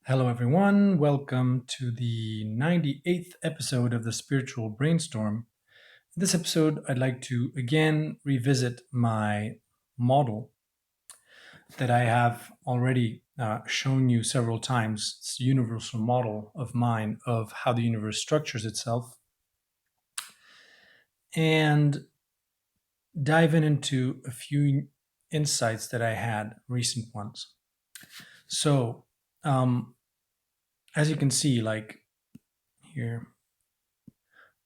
Hello, everyone. Welcome to the 98th episode of the Spiritual Brainstorm. In this episode, I'd like to again revisit my model that I have already shown you several times. It's a universal model of mine of how the universe structures itself, and dive into a few insights that I had, recent ones. So, um, as you can see, like here,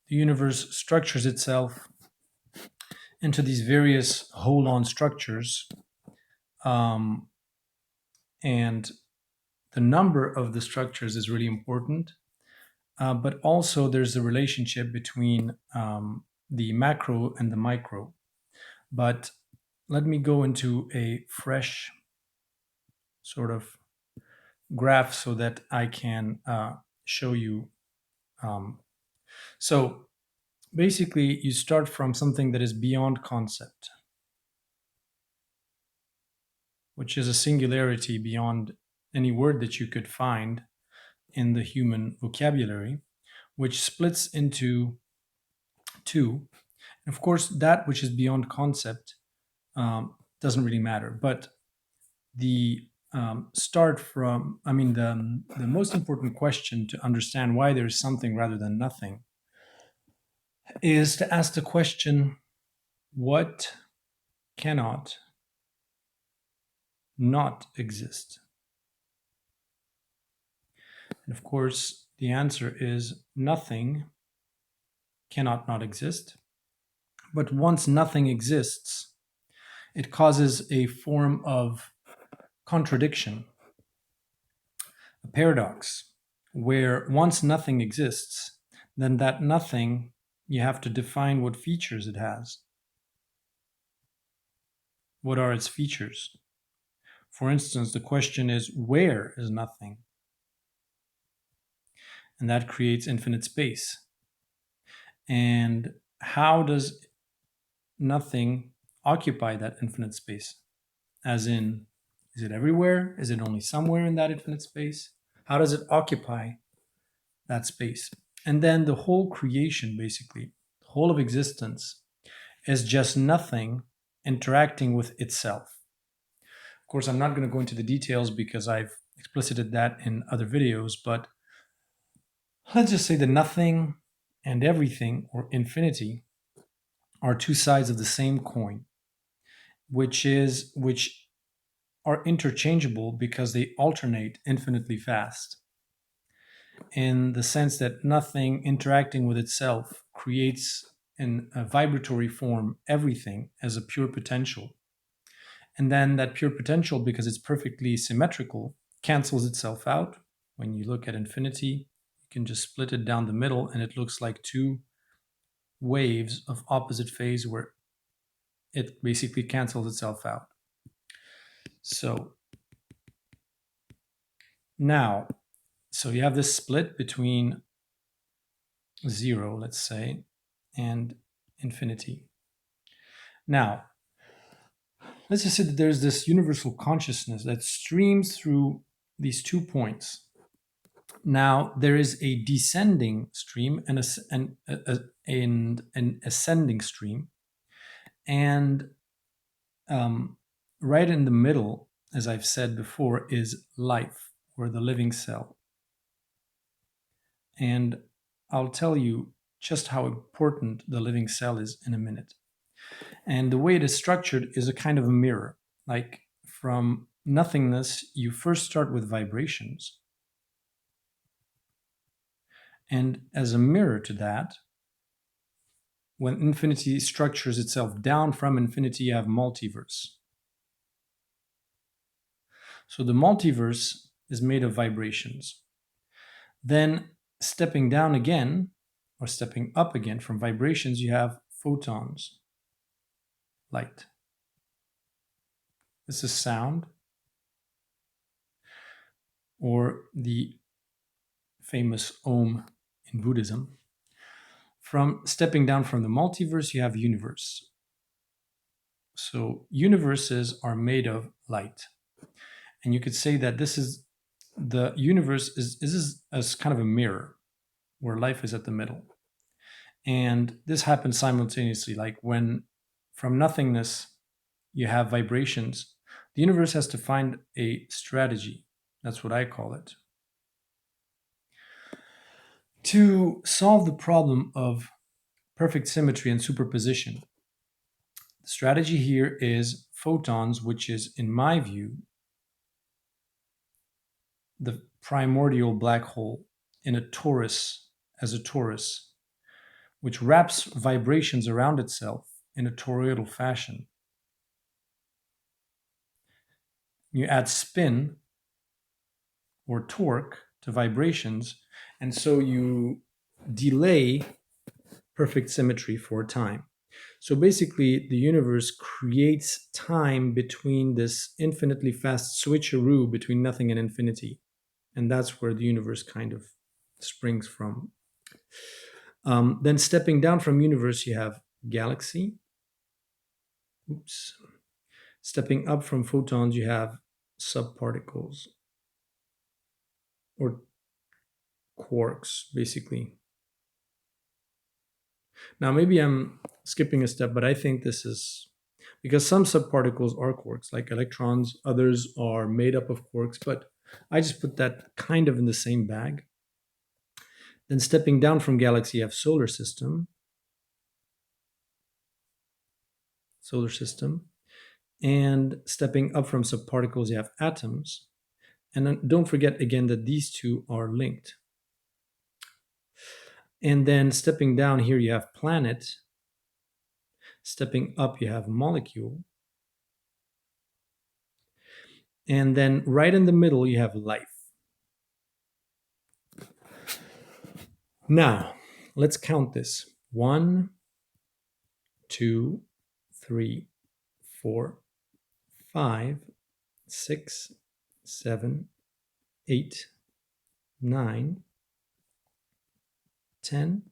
the universe structures itself into these various hold-on structures, um, and the number of the structures is really important. But also, there's a relationship between the macro and the micro. But let me go into a fresh sort of graph so that I can show you. Um, so basically, you start from something that is beyond concept, which is a singularity beyond any word that you could find in the human vocabulary, which splits into two. And of course, that which is beyond concept doesn't really matter. But the start from, I mean, the most important question to understand why there is something rather than nothing is to ask the question, what cannot not exist? And of course, the answer is nothing cannot not exist. But once nothing exists, it causes a form of contradiction, a paradox, where once nothing exists, then that nothing, you have to define what features it has. What are its features? For instance, the question is, where is nothing? And that creates infinite space. And how does nothing occupy that infinite space? As in, is it everywhere? Is it only somewhere in that infinite space? How does it occupy that space? And then the whole creation, basically, the whole of existence, is just nothing interacting with itself. Of course, I'm not going to go into the details because I've explicited that in other videos, but let's just say that nothing and everything, or infinity, are two sides of the same coin, which are interchangeable because they alternate infinitely fast, in the sense that nothing interacting with itself creates in a vibratory form everything as a pure potential. And then that pure potential, because it's perfectly symmetrical, cancels itself out. When you look at infinity, you can just split it down the middle and it looks like two waves of opposite phase where it basically cancels itself out. So now, so you have this split between zero, let's say, and infinity. Now, let's just say that there's this universal consciousness that streams through these 2 points. Now, there is a descending stream and an ascending stream. And right in the middle, as I've said before, is life, or the living cell. And I'll tell you just how important the living cell is in a minute. And the way it is structured is a kind of a mirror. Like, from nothingness, you first start with vibrations. And as a mirror to that, when infinity structures itself down from infinity, you have multiverse. So the multiverse is made of vibrations. Then stepping down again, or stepping up again from vibrations, you have photons, light. This is sound, or the famous Om in Buddhism. From stepping down from the multiverse, you have universe. So universes are made of light. And you could say that this is the universe is as kind of a mirror where life is at the middle. And this happens simultaneously. Like when from nothingness you have vibrations, the universe has to find a strategy. That's what I call it. To solve the problem of perfect symmetry and superposition. The strategy here is photons, which is, in my view, the primordial black hole in a torus, as a torus, which wraps vibrations around itself in a toroidal fashion. You add spin or torque to vibrations, and so you delay perfect symmetry for time. So basically, the universe creates time between this infinitely fast switcheroo between nothing and infinity. And that's where the universe kind of springs from. Then stepping down from universe, you have galaxy. Oops. Stepping up from photons, you have subparticles or quarks, basically. Now, maybe I'm skipping a step, but I think this is because some subparticles are quarks, like electrons, others are made up of quarks, but I just put that kind of in the same bag. Then stepping down from galaxy, you have solar system. And stepping up from subparticles, you have atoms. And then don't forget again that these two are linked. And then stepping down here, you have planet. Stepping up, you have molecule. And then right in the middle, you have life. Now, let's count this. 1, 2, 3, 4, 5, 6, 7, 8, 9, 10.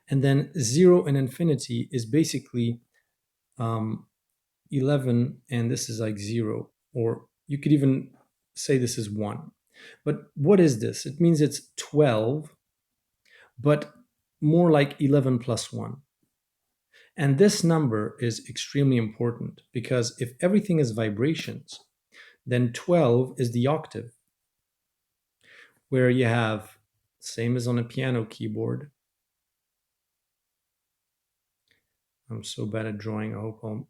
And then 0 and infinity is basically 11, and this is like 0. Or you could even say this is 1. But what is this? It means it's 12, but more like 11 plus 1. And this number is extremely important because if everything is vibrations, then 12 is the octave, where you have, same as on a piano keyboard. I'm so bad at drawing, I hope I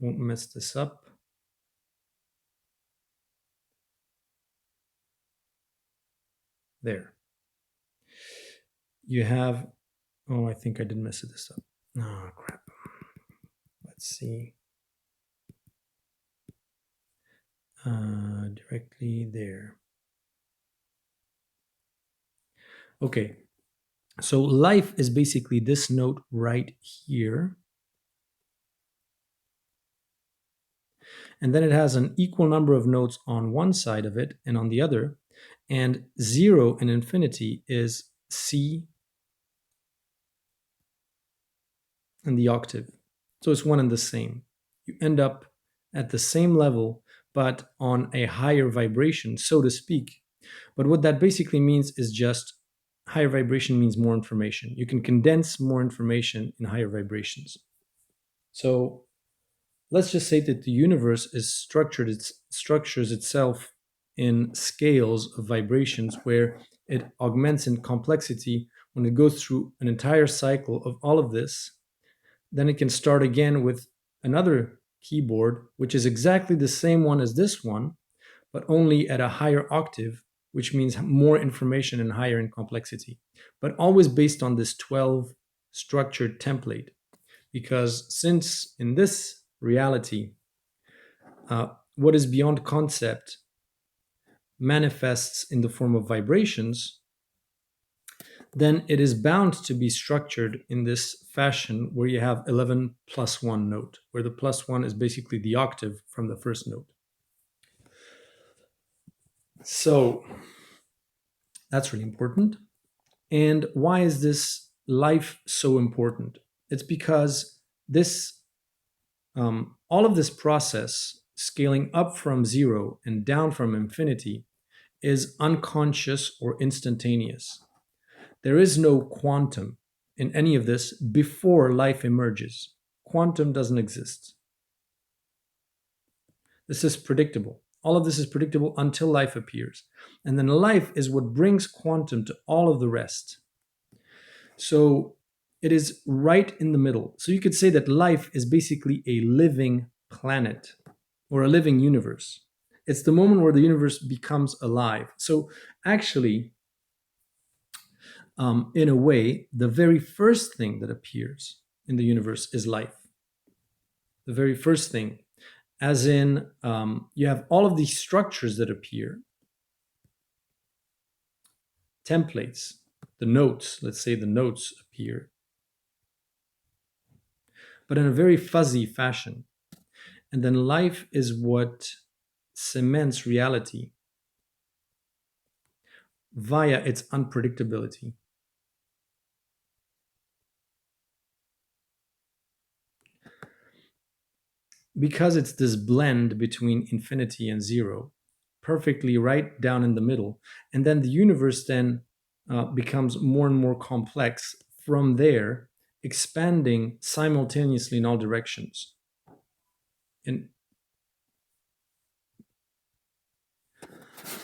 won't mess this up. There. You have, oh, I think I did mess this up. Oh, crap. Let's see. Directly there. Okay, so life is basically this note right here. And then it has an equal number of notes on one side of it and on the other. And 0 and infinity is C and the octave. So it's one and the same. You end up at the same level, but on a higher vibration, so to speak. But what that basically means is just higher vibration means more information. You can condense more information in higher vibrations. So let's just say that the universe is structures itself in scales of vibrations where it augments in complexity when it goes through an entire cycle of all of this. Then it can start again with another keyboard, which is exactly the same one as this one, but only at a higher octave, which means more information and higher in complexity, but always based on this 12 structured template. Because since in this reality, what is beyond concept manifests in the form of vibrations, then it is bound to be structured in this fashion where you have 11 plus 1 note, where the plus 1 is basically the octave from the first note. So that's really important. And why is this life so important? It's because this all of this process scaling up from zero and down from infinity is unconscious or instantaneous. There is no quantum in any of this before life emerges. Quantum doesn't exist. This is predictable. All of this is predictable until life appears. And then life is what brings quantum to all of the rest. So it is right in the middle. So you could say that life is basically a living planet or a living universe. It's the moment where the universe becomes alive. So actually, in a way, the very first thing that appears in the universe is life. The very first thing, as in, you have all of these structures that appear, templates, the notes, let's say the notes appear, but in a very fuzzy fashion. And then life is what cements reality via its unpredictability. Because it's this blend between infinity and zero, perfectly right down in the middle, and then the universe then becomes more and more complex from there, expanding simultaneously in all directions. And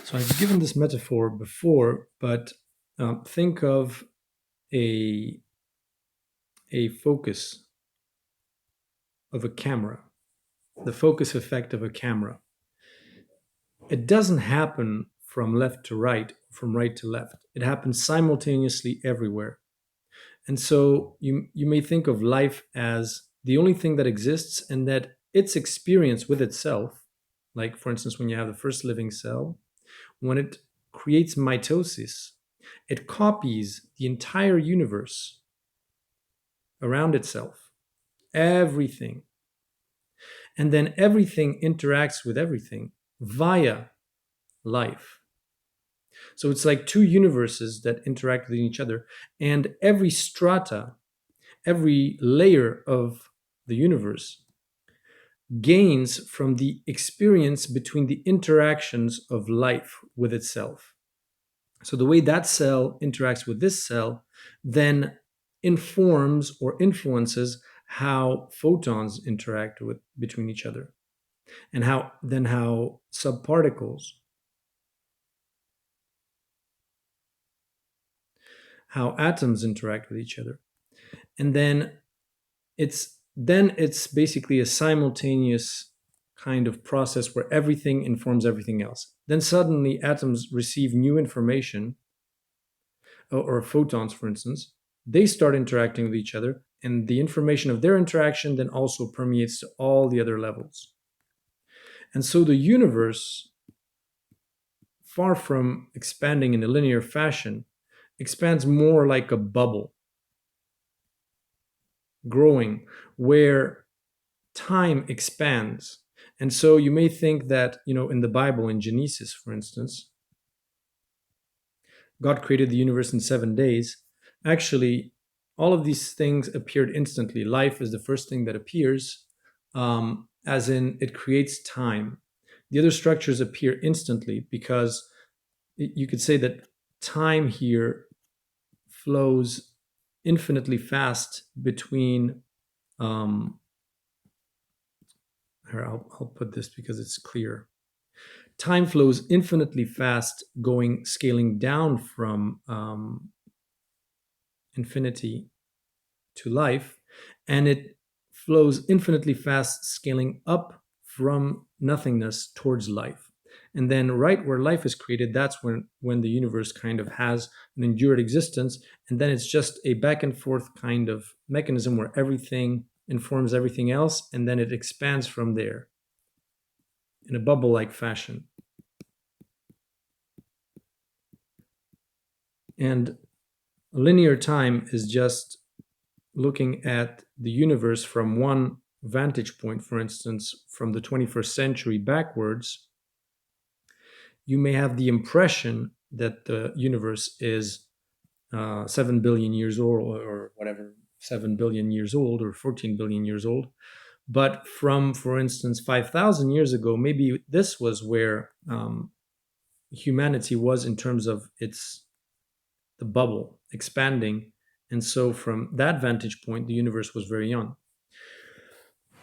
so I've given this metaphor before, but think of a focus of a camera, the focus effect of a camera. It doesn't happen from left to right, from right to left. It happens simultaneously everywhere. And so you may think of life as the only thing that exists, and that its experience with itself, like for instance, when you have the first living cell, when it creates mitosis, it copies the entire universe around itself, everything. And then everything interacts with everything via life. So it's like two universes that interact with each other, and every strata, every layer of the universe gains from the experience between the interactions of life with itself. So the way that cell interacts with this cell then informs or influences how photons interact with between each other, and how subparticles, how atoms interact with each other. And it's basically a simultaneous kind of process where everything informs everything else. Then suddenly atoms receive new information, or photons, for instance. They start interacting with each other, and the information of their interaction then also permeates to all the other levels. And so the universe, far from expanding in a linear fashion, expands more like a bubble, growing, where time expands. And so you may think that, in the Bible, in Genesis, for instance, God created the universe in 7 days. Actually, all of these things appeared instantly. Life is the first thing that appears, as in it creates time. The other structures appear instantly because you could say that time here flows infinitely fast between. Here, I'll put this because it's clear. Time flows infinitely fast, scaling down from infinity to life, and it flows infinitely fast, scaling up from nothingness towards life. And then right where life is created, that's when the universe kind of has an endured existence. And then it's just a back and forth kind of mechanism where everything informs everything else, and then it expands from there in a bubble-like fashion. And linear time is just looking at the universe from one vantage point. For instance, from the 21st century backwards, you may have the impression that the universe is 7 billion years old, or whatever, 7 billion years old, or 14 billion years old. But from, for instance, 5,000 years ago, maybe this was where humanity was in terms of its the bubble expanding. And so, from that vantage point, the universe was very young.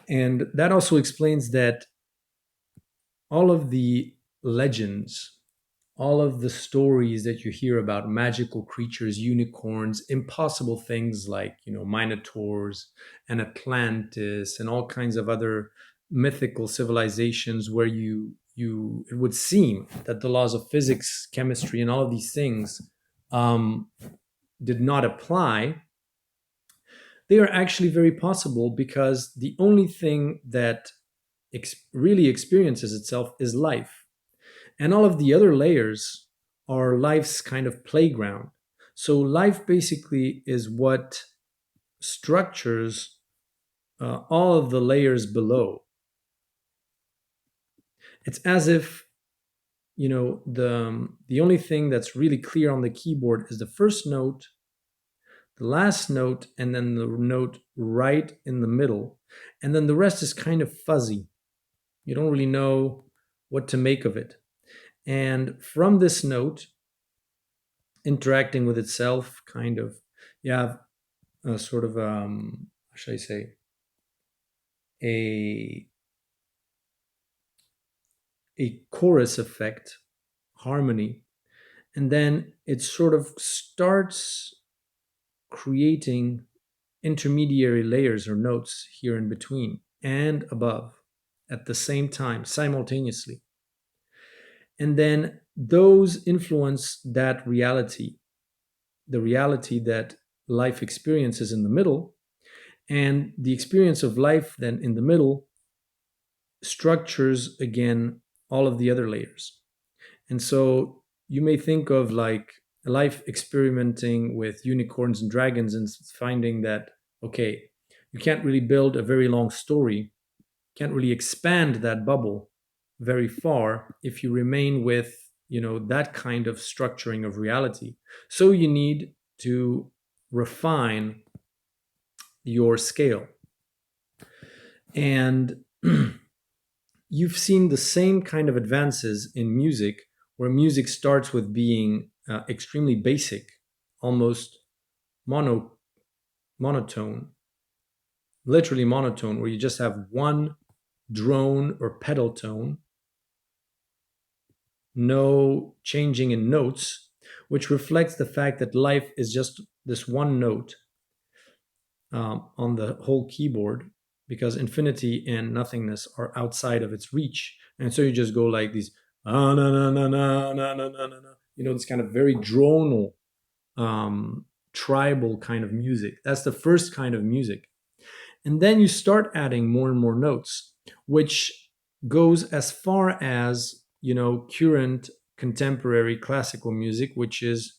And that also explains that all of the legends, all of the stories that you hear about magical creatures, unicorns, impossible things like, minotaurs and Atlantis and all kinds of other mythical civilizations where you it would seem that the laws of physics, chemistry, and all of these things um, did not apply. They are actually very possible because the only thing that really experiences itself is life. And all of the other layers are life's kind of playground. So life basically is what structures all of the layers below. It's as if the only thing that's really clear on the keyboard is the first note, the last note, and then the note right in the middle, and then the rest is kind of fuzzy. You don't really know what to make of it. And from this note, interacting with itself, kind of, you have a sort of, how should I say, a chorus effect, harmony, and then it sort of starts creating intermediary layers or notes here in between and above at the same time, simultaneously. And then those influence that reality, the reality that life experiences in the middle, and the experience of life then in the middle structures again all of the other layers. And so you may think of like life experimenting with unicorns and dragons and finding that, okay, you can't really build a very long story, can't really expand that bubble very far if you remain with, that kind of structuring of reality. So you need to refine your scale. And you've seen the same kind of advances in music, where music starts with being extremely basic, almost monotone, literally monotone, where you just have one drone or pedal tone, no changing in notes, which reflects the fact that life is just this one note on the whole keyboard, because infinity and nothingness are outside of its reach. And so you just go like these, ah, na, na, na, na, na, na, na, na, na. This kind of very dronal, tribal kind of music. That's the first kind of music. And then you start adding more and more notes, which goes as far as, current contemporary classical music, which is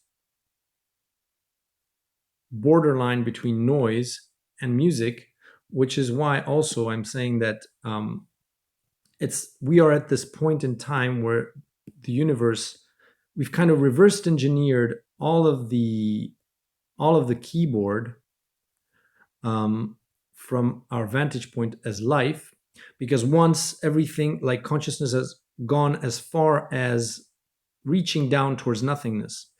borderline between noise and music, which is why also I'm saying that we are at this point in time where the universe, we've kind of reversed engineered all of the keyboard from our vantage point as life, because once everything like consciousness has gone as far as reaching down towards nothingness,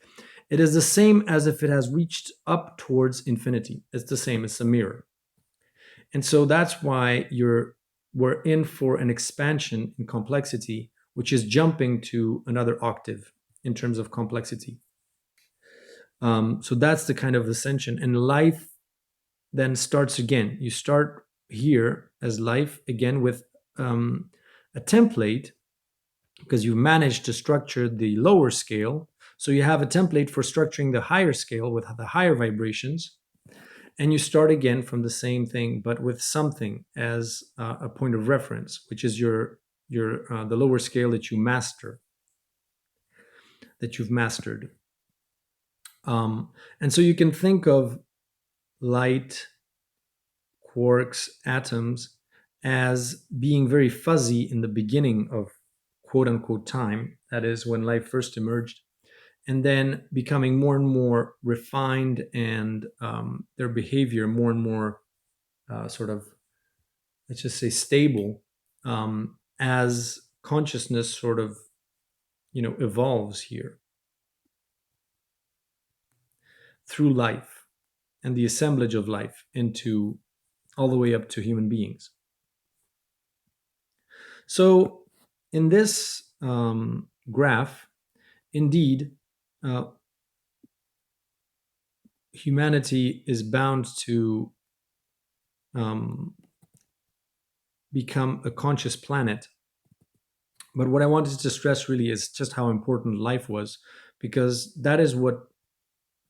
it is the same as if it has reached up towards infinity. It's the same, it's a mirror. And so that's why we're in for an expansion in complexity, which is jumping to another octave in terms of complexity. So that's the kind of ascension. And life then starts again. You start here as life again with a template, because you managed to structure the lower scale. So you have a template for structuring the higher scale with the higher vibrations. And you start again from the same thing, but with something as a point of reference, which is your the lower scale that you've mastered. And so you can think of light, quarks, atoms as being very fuzzy in the beginning of quote unquote time, that is when life first emerged, and then becoming more and more refined, and their behavior more and more sort of let's just say, stable, as consciousness sort of, evolves here through life and the assemblage of life into all the way up to human beings. So, in this graph, indeed, uh, humanity is bound to um, become a conscious planet. But what I wanted to stress really is just how important life was, because that is what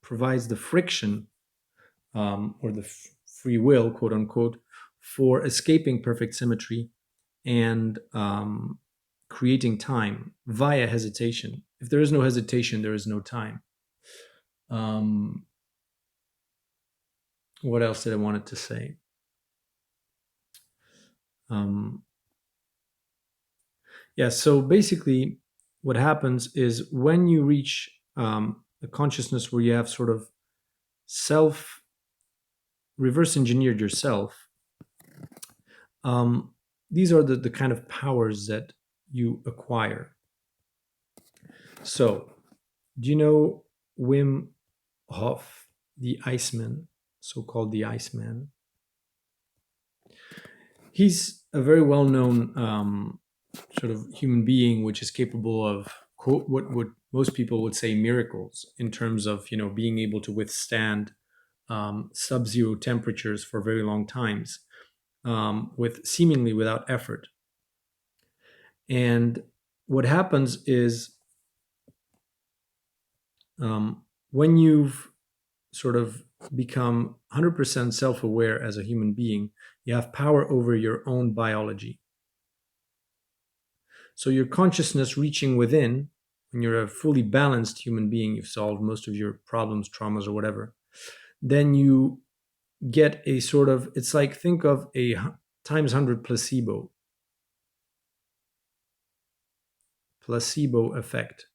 provides the friction, or the free will, quote unquote, for escaping perfect symmetry and creating time via hesitation. If there is no hesitation, there is no time. Um, what else did I wanted to say? Um, yeah, so basically, what happens is when you reach a consciousness where you have sort of self reverse engineered yourself, um, these are the kind of powers that you acquire. So, do you know Wim Hof, the Iceman, so called the Iceman? He's a very well known sort of human being which is capable of, quote, what would most people would say miracles in terms of, being able to withstand sub-zero temperatures for very long times, with seemingly without effort. And what happens is, when you've sort of become 100% self-aware as a human being, you have power over your own biology. So your consciousness reaching within, when you're a fully balanced human being, you've solved most of your problems, traumas, or whatever, then you get a sort of, it's like, think of a times 100 placebo effect.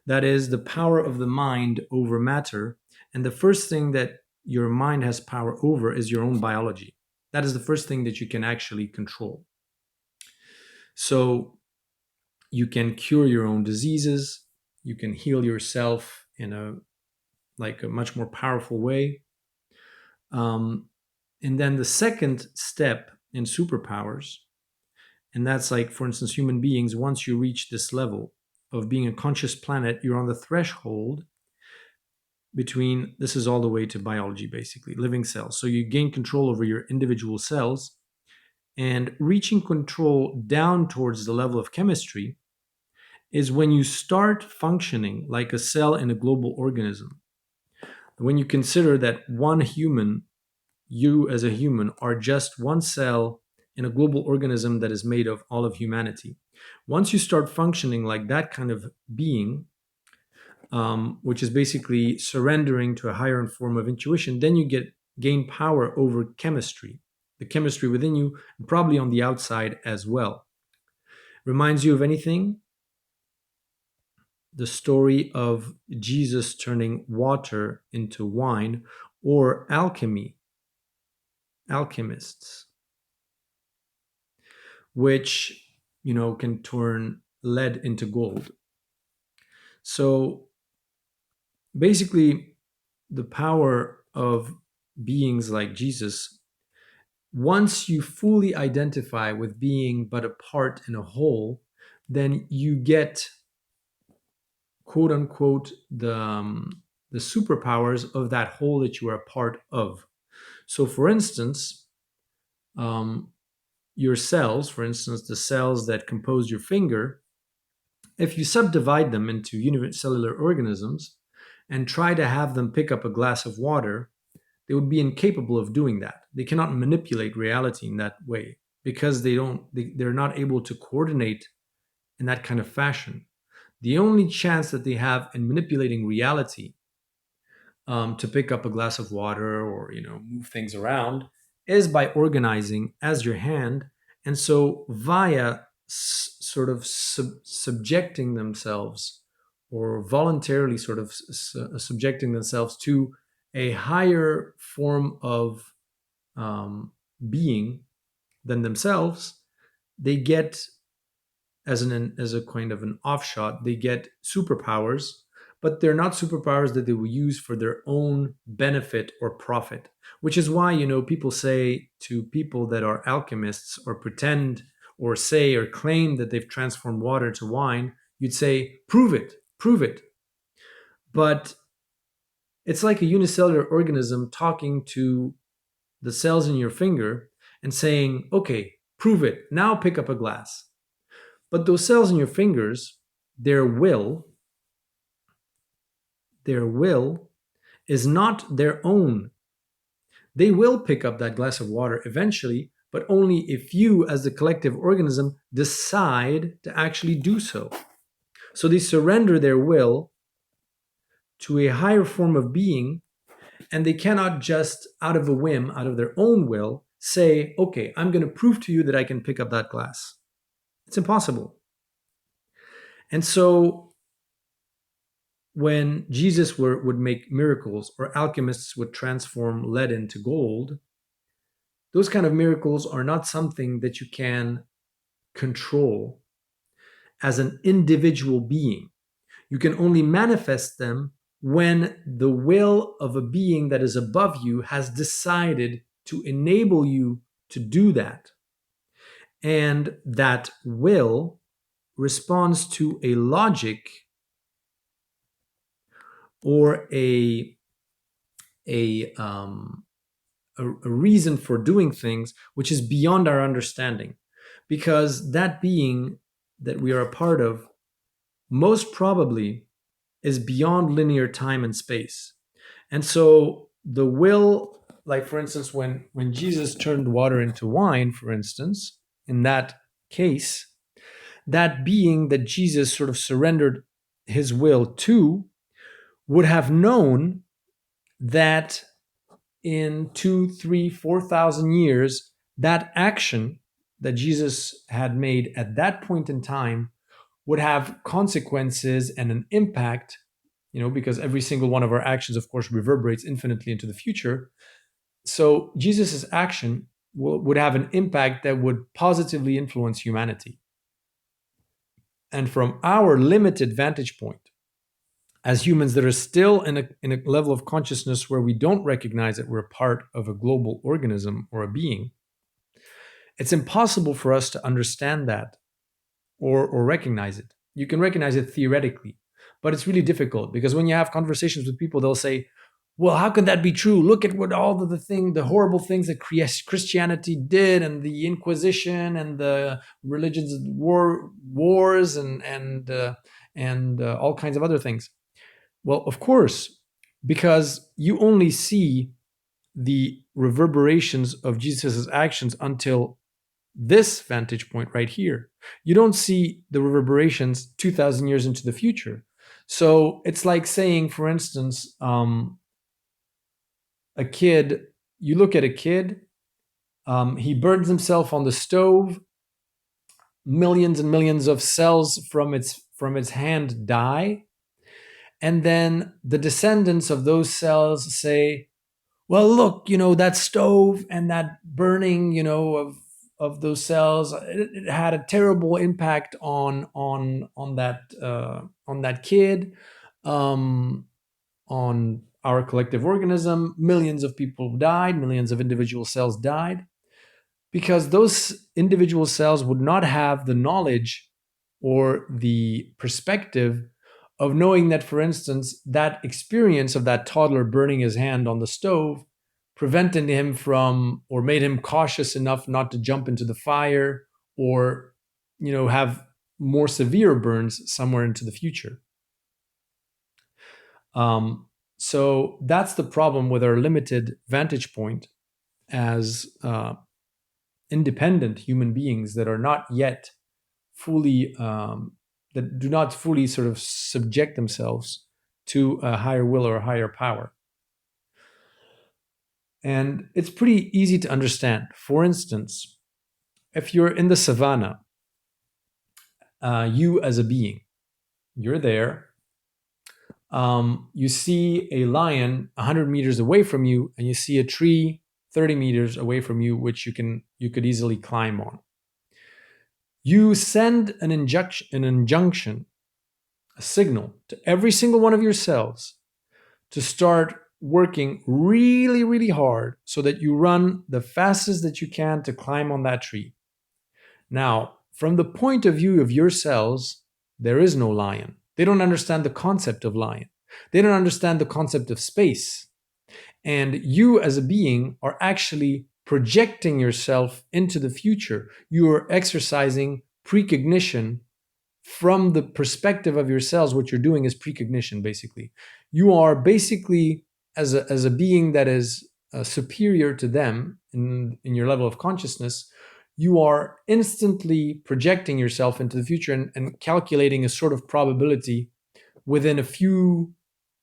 That is the power of the mind over matter. And the first thing that your mind has power over is your own biology. That is the first thing that you can actually control. So you can cure your own diseases, you can heal yourself in a much more powerful way. And then the second step in superpowers, and that's like, for instance, human beings, once you reach this level of being a conscious planet, you're on the threshold between, this is all the way to biology, basically, living cells. So you gain control over your individual cells, and reaching control down towards the level of chemistry is when you start functioning like a cell in a global organism. When you consider that one human, you as a human, are just one cell in a global organism that is made of all of humanity. Once you start functioning like that kind of being, which is basically surrendering to a higher form of intuition, then you gain power over chemistry, the chemistry within you, and probably on the outside as well. Reminds you of anything? The story of Jesus turning water into wine, or alchemists, which, can turn lead into gold. So basically, the power of beings like Jesus, once you fully identify with being but a part in a whole, then you get, quote unquote, the superpowers of that whole that you are a part of. So, for instance, your cells, for instance, the cells that compose your finger, if you subdivide them into unicellular organisms and try to have them pick up a glass of water, they would be incapable of doing that. They cannot manipulate reality in that way because they're not able to coordinate in that kind of fashion. The only chance that they have in manipulating reality, to pick up a glass of water or, move things around, is by organizing as your hand. And so via sort of subjecting themselves, or voluntarily sort of subjecting themselves to a higher form of being, than themselves, they get, as a kind of an offshot, they get superpowers, but they're not superpowers that they will use for their own benefit or profit. Which is why, people say to people that are alchemists or pretend or say or claim that they've transformed water to wine, you'd say, prove it, prove it. But it's like a unicellular organism talking to the cells in your finger and saying, okay, prove it. Now pick up a glass. But those cells in your fingers, their will, their will is not their own. They will pick up that glass of water eventually, but only if you, as the collective organism, decide to actually do so. So they surrender their will to a higher form of being, and they cannot just, out of a whim, out of their own will, say, okay, I'm going to prove to you that I can pick up that glass. It's impossible. And so when Jesus would make miracles, or alchemists would transform lead into gold, those kind of miracles are not something that you can control as an individual being. You can only manifest them when the will of a being that is above you has decided to enable you to do that. And that will responds to a logic or a, um, a reason for doing things which is beyond our understanding. Because that being that we are a part of most probably is beyond linear time and space. And so the will, like for instance, when Jesus turned water into wine, for instance, in that case, that being that Jesus sort of surrendered his will to would have known that in 2, 3, 4,000 years, that action that Jesus had made at that point in time would have consequences and an impact, because every single one of our actions, of course, reverberates infinitely into the future. So Jesus's action would have an impact that would positively influence humanity. And from our limited vantage point, as humans that are still in a level of consciousness where we don't recognize that we're part of a global organism or a being, it's impossible for us to understand that or recognize it. You can recognize it theoretically, but it's really difficult because when you have conversations with people, they'll say, well, how can that be true? Look at what all the horrible things that Christianity did, and the Inquisition, and the religions wars, and all kinds of other things. Well, of course, because you only see the reverberations of Jesus' actions until this vantage point right here. You don't see the reverberations 2,000 years into the future. So it's like saying, for instance, a kid, you look at a kid, he burns himself on the stove, millions and millions of cells from its hand die, and then the descendants of those cells say, well, look, that stove and that burning, of those cells, it had a terrible impact on that kid, on our collective organism. Millions of people died, millions of individual cells died, because those individual cells would not have the knowledge or the perspective of knowing that, for instance, that experience of that toddler burning his hand on the stove prevented him from, or made him cautious enough not to jump into the fire, or have more severe burns somewhere into the future. So that's the problem with our limited vantage point as independent human beings that are not yet fully, that do not fully sort of subject themselves to a higher will or a higher power. And it's pretty easy to understand. For instance, if you're in the savannah, you as a being, you're there, you see a lion 100 meters away from you, and you see a tree 30 meters away from you, which you could easily climb on. You send an injunction, a signal to every single one of your cells to start working really, really hard so that you run the fastest that you can to climb on that tree. Now, from the point of view of your cells, there is no lion. They don't understand the concept of lion. They don't understand the concept of space. And you, as a being, are actually projecting yourself into the future. You are exercising precognition from the perspective of your cells. What you're doing is precognition, basically. You are basically, as a being that is superior to them in your level of consciousness, you are instantly projecting yourself into the future and calculating a sort of probability within a few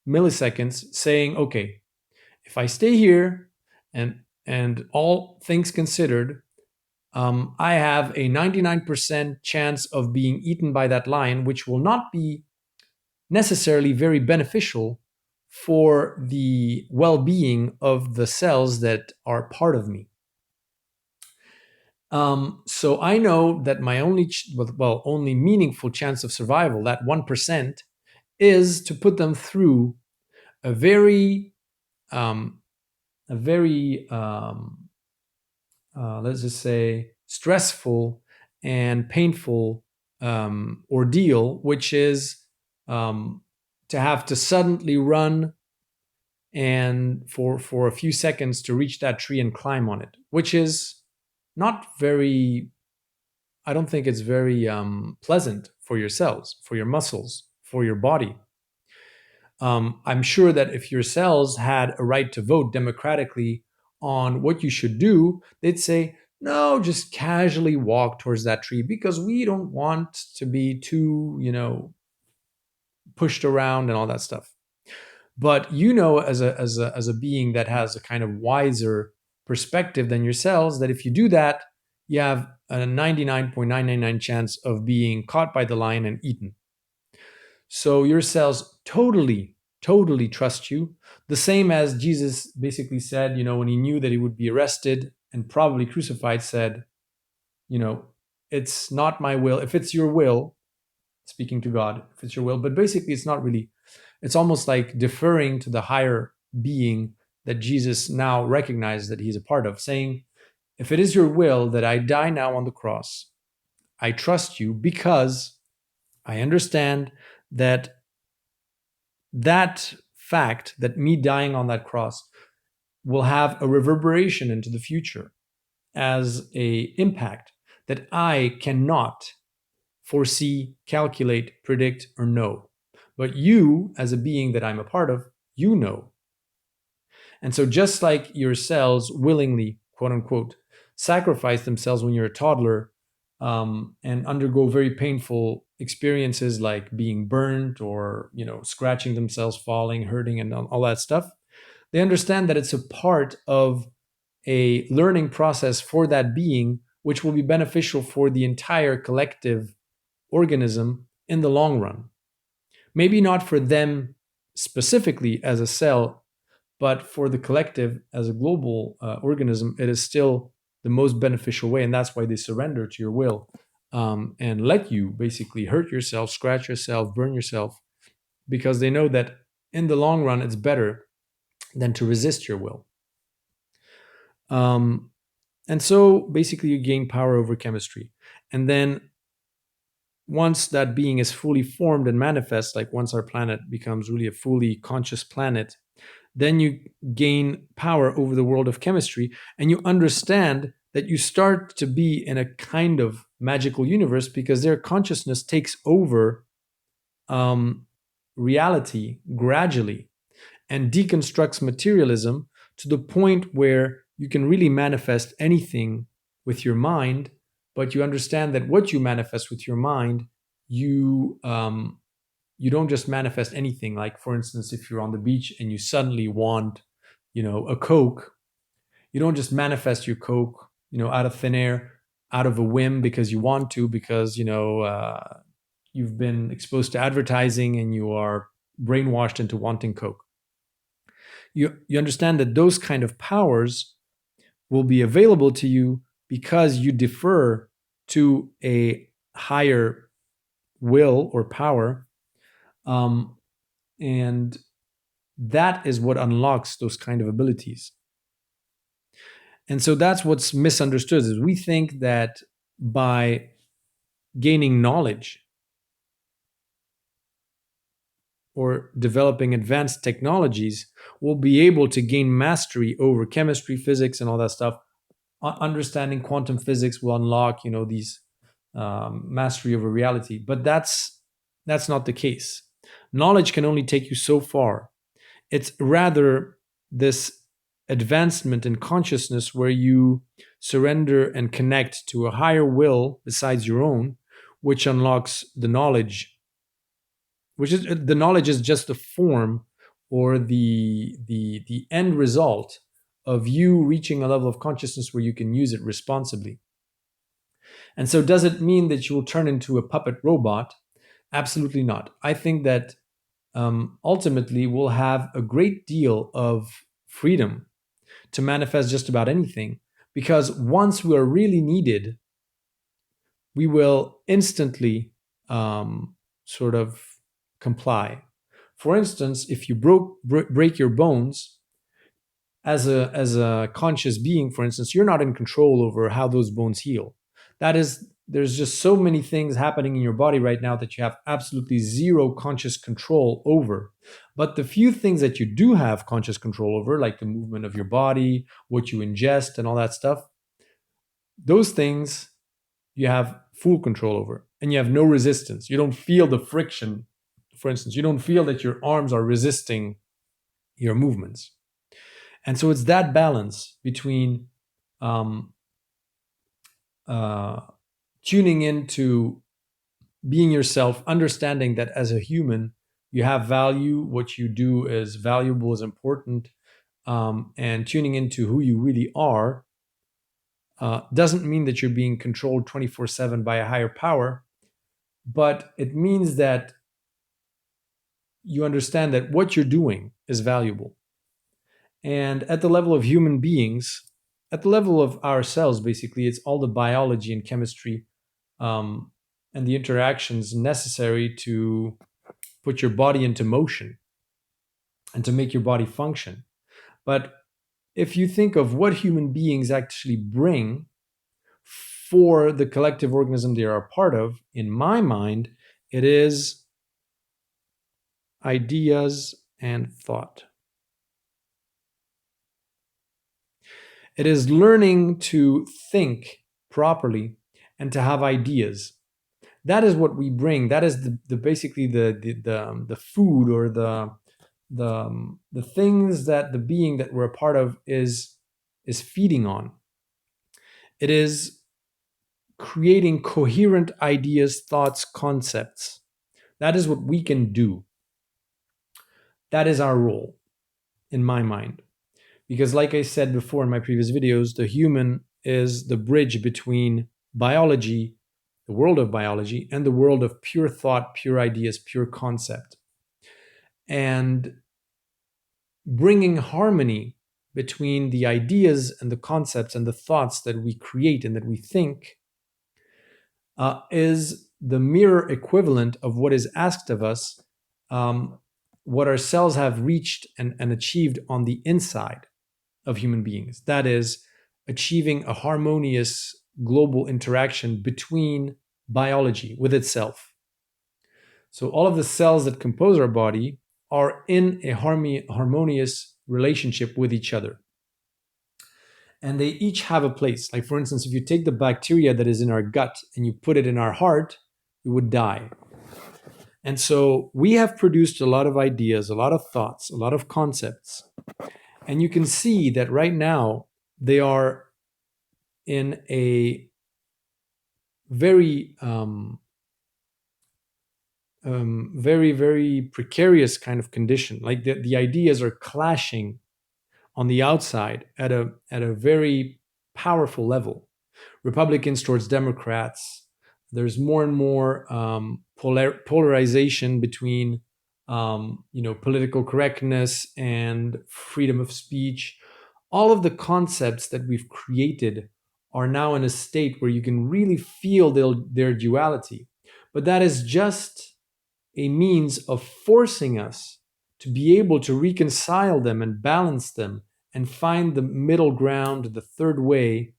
milliseconds, saying, okay, if I stay here and all things considered, I have a 99% chance of being eaten by that lion, which will not be necessarily very beneficial for the well-being of the cells that are part of me. So I know that my only meaningful chance of survival, that 1%, is to put them through a very um, let's just say, stressful and painful ordeal, which is to have to suddenly run and for a few seconds to reach that tree and climb on it, which is not very. I don't think it's very pleasant for your cells, for your muscles, for your body. I'm sure that if your cells had a right to vote democratically on what you should do, they'd say, no, just casually walk towards that tree because we don't want to be too, pushed around and all that stuff. But as a being that has a kind of wiser perspective than your cells, that if you do that, you have a 99.999 chance of being caught by the lion and eaten. So your cells totally, totally trust you. The same as Jesus basically said, when he knew that he would be arrested and probably crucified, said, it's not my will. If it's your will, speaking to God, if it's your will, but basically it's not really, it's almost like deferring to the higher being that Jesus now recognizes that he's a part of, saying, if it is your will that I die now on the cross, I trust you because I understand that fact that me dying on that cross will have a reverberation into the future as a impact that I cannot foresee, calculate, predict, or know. But you, as a being that I'm a part of, you know. And so just like your cells willingly, quote unquote, sacrifice themselves when you're a toddler and undergo very painful experiences like being burnt or scratching themselves, falling, hurting, and all that stuff, they understand that it's a part of a learning process for that being, which will be beneficial for the entire collective organism in the long run. Maybe not for them specifically as a cell, but for the collective as a global organism, it is still the most beneficial way. And that's why they surrender to your will and let you basically hurt yourself, scratch yourself, burn yourself, because they know that in the long run, it's better than to resist your will. And so basically you gain power over chemistry. And then once that being is fully formed and manifest, like once our planet becomes really a fully conscious planet, then you gain power over the world of chemistry and you understand that you start to be in a kind of magical universe because their consciousness takes over reality gradually and deconstructs materialism to the point where you can really manifest anything with your mind, but you understand that what you manifest with your mind, you don't just manifest anything. Like, for instance, if you're on the beach and you suddenly want, a Coke, you don't just manifest your Coke, out of thin air, out of a whim because you want to, because, you've been exposed to advertising and you are brainwashed into wanting Coke. You understand that those kind of powers will be available to you because you defer to a higher will or power. And that is what unlocks those kind of abilities. And so that's what's misunderstood, is we think that by gaining knowledge or developing advanced technologies, we'll be able to gain mastery over chemistry, physics, and all that stuff. Understanding quantum physics will unlock, these mastery over reality. But that's not the case. Knowledge can only take you so far. It's rather this advancement in consciousness where you surrender and connect to a higher will besides your own, which unlocks the knowledge, which is the knowledge is just the form or the end result of you reaching a level of consciousness where you can use it responsibly. And so does it mean that you will turn into a puppet robot? Absolutely not. I think that ultimately we'll have a great deal of freedom to manifest just about anything, because once we are really needed, we will instantly sort of comply. For instance, if you break your bones, as a conscious being, for instance, you're not in control over how those bones heal. There's just so many things happening in your body right now that you have absolutely zero conscious control over. But the few things that you do have conscious control over, like the movement of your body, what you ingest, and all that stuff, those things you have full control over, and you have no resistance. You don't feel the friction. For instance, you don't feel that your arms are resisting your movements. And so it's that balance between tuning into being yourself, understanding that as a human, you have value, what you do is valuable, is important, and tuning into who you really are doesn't mean that you're being controlled 24/7 by a higher power, but it means that you understand that what you're doing is valuable. And at the level of human beings, at the level of ourselves, basically, it's all the biology and chemistry and the interactions necessary to put your body into motion and to make your body function. But if you think of what human beings actually bring for the collective organism they are a part of, in my mind, it is ideas and thought. It is learning to think properly and to have ideas. That is what we bring. That is the basically the food or the things that the being that we're a part of is feeding on. It is creating coherent ideas, thoughts, concepts. That is what we can do. That is our role, in my mind. Because like I said before in my previous videos, the human is the bridge between biology, the world of biology, and the world of pure thought, pure ideas, pure concept. And bringing harmony between the ideas and the concepts and the thoughts that we create and that we think is the mirror equivalent of what is asked of us, what our cells have reached and achieved on the inside of human beings. That is, achieving a harmonious global interaction between biology with itself. So all of the cells that compose our body are in a harmonious relationship with each other. And they each have a place. Like, for instance, if you take the bacteria that is in our gut and you put it in our heart, it would die. And so we have produced a lot of ideas, a lot of thoughts, a lot of concepts. And you can see that right now they are in a very, very, very precarious kind of condition. Like the ideas are clashing on the outside at a very powerful level. Republicans towards Democrats. There's more and more polarization between political correctness and freedom of speech. all of the concepts that we've created are now in a state where you can really feel their duality. But that is just a means of forcing us to be able to reconcile them and balance them and find the middle ground, the third way,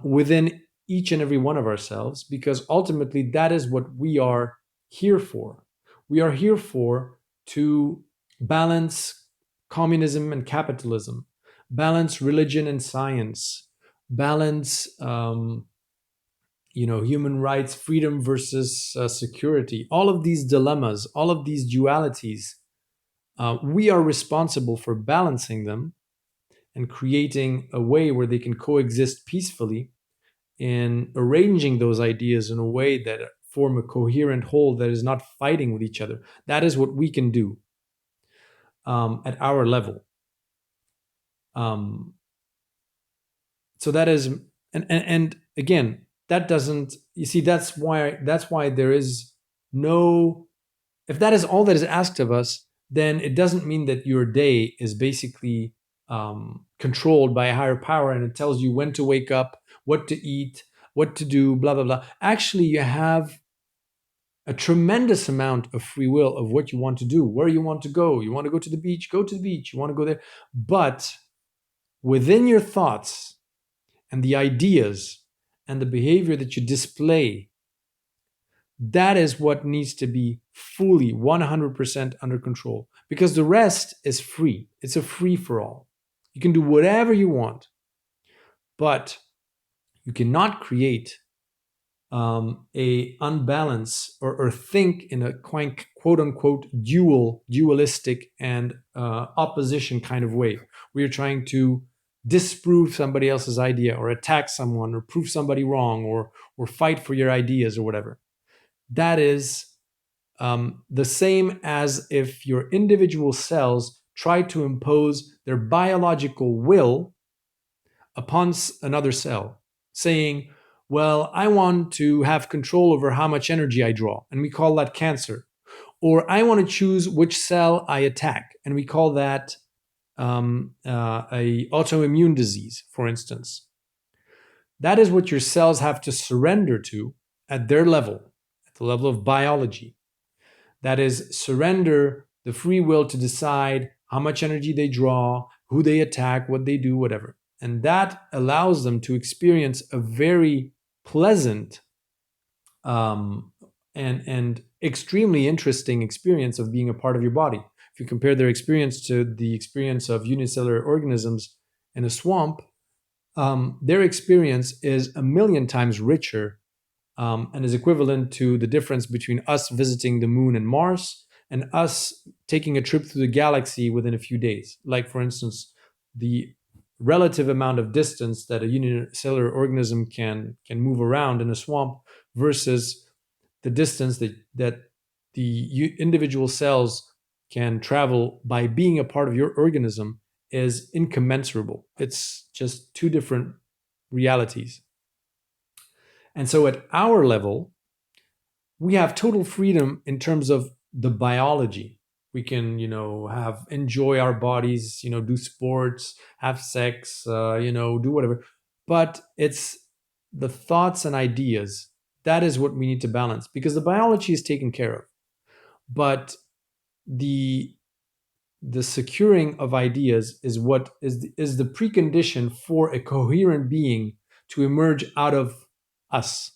within each and every one of ourselves, because ultimately that is what we are here for. We are here for to balance communism and capitalism, balance religion and science, balance human rights, freedom versus security, all of these dilemmas, all of these dualities. We are responsible for balancing them and creating a way where they can coexist peacefully, in arranging those ideas in a way that form a coherent whole that is not fighting with each other. That is what we can do at our level. Um, so that is, and again, that doesn't. You see, that's why there is no. If that is all that is asked of us, then it doesn't mean that your day is basically controlled by a higher power and it tells you when to wake up, what to eat, what to do, blah, blah, blah. Actually, you have a tremendous amount of free will of what you want to do, where you want to go. You want to go to the beach, go to the beach. You want to go there. But within your thoughts and the ideas and the behavior that you display, that is what needs to be fully 100% under control, because the rest is free. It's a free for all. You can do whatever you want, but you cannot create a unbalance, or think in a quote unquote dualistic and opposition kind of way, where you're trying to disprove somebody else's idea, or attack someone, or prove somebody wrong, or fight for your ideas, or whatever. That is the same as if your individual cells try to impose their biological will upon another cell, saying, well, I want to have control over how much energy I draw, and we call that cancer. Or I want to choose which cell I attack, and we call that a autoimmune disease, for instance. That is what your cells have to surrender to at their level, at the level of biology. That is, surrender the free will to decide how much energy they draw, who they attack, what they do, whatever. And that allows them to experience a very pleasant and extremely interesting experience of being a part of your body. If you compare their experience to the experience of unicellular organisms in a swamp, their experience is a million times richer, and is equivalent to the difference between us visiting the moon and Mars and us taking a trip through the galaxy within a few days. Like, for instance, the relative amount of distance that a unicellular organism can move around in a swamp versus the distance that the individual cells can travel by being a part of your organism is incommensurable. It's just two different realities. And so at our level, we have total freedom in terms of the biology. We can, enjoy our bodies, do sports, have sex, do whatever. But it's the thoughts and ideas. That is what we need to balance, because the biology is taken care of. But the securing of ideas is what is the precondition for a coherent being to emerge out of us.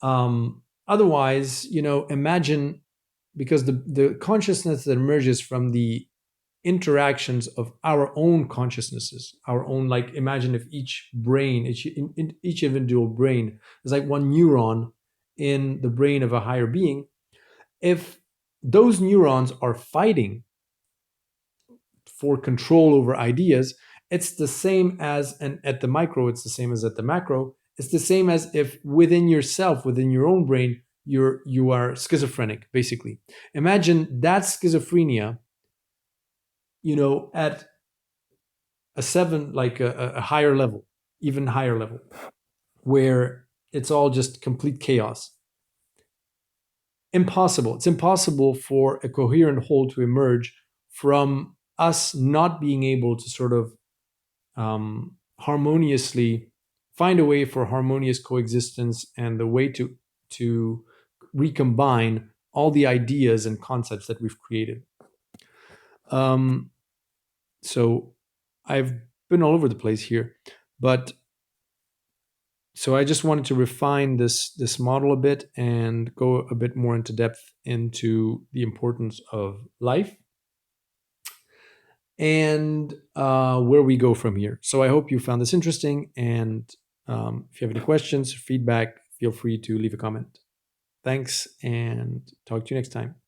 Otherwise, imagine, because the consciousness that emerges from the interactions of our own consciousnesses, our own, like, imagine if each brain, each individual brain is like one neuron in the brain of a higher being. If those neurons are fighting for control over ideas, it's the same as, and at the micro, it's the same as at the macro. It's the same as if within yourself, within your own brain, you are schizophrenic, basically. Imagine that schizophrenia, at a seven, like a higher level, even higher level, where it's all just complete chaos. Impossible. It's impossible for a coherent whole to emerge from us not being able to sort of harmoniously find a way for harmonious coexistence and the way to recombine all the ideas and concepts that we've created. Um, so I've been all over the place here, but so I just wanted to refine this model a bit and go a bit more into depth into the importance of life and where we go from here. So I hope you found this interesting, and if you have any questions, feedback, feel free to leave a comment. Thanks, and talk to you next time.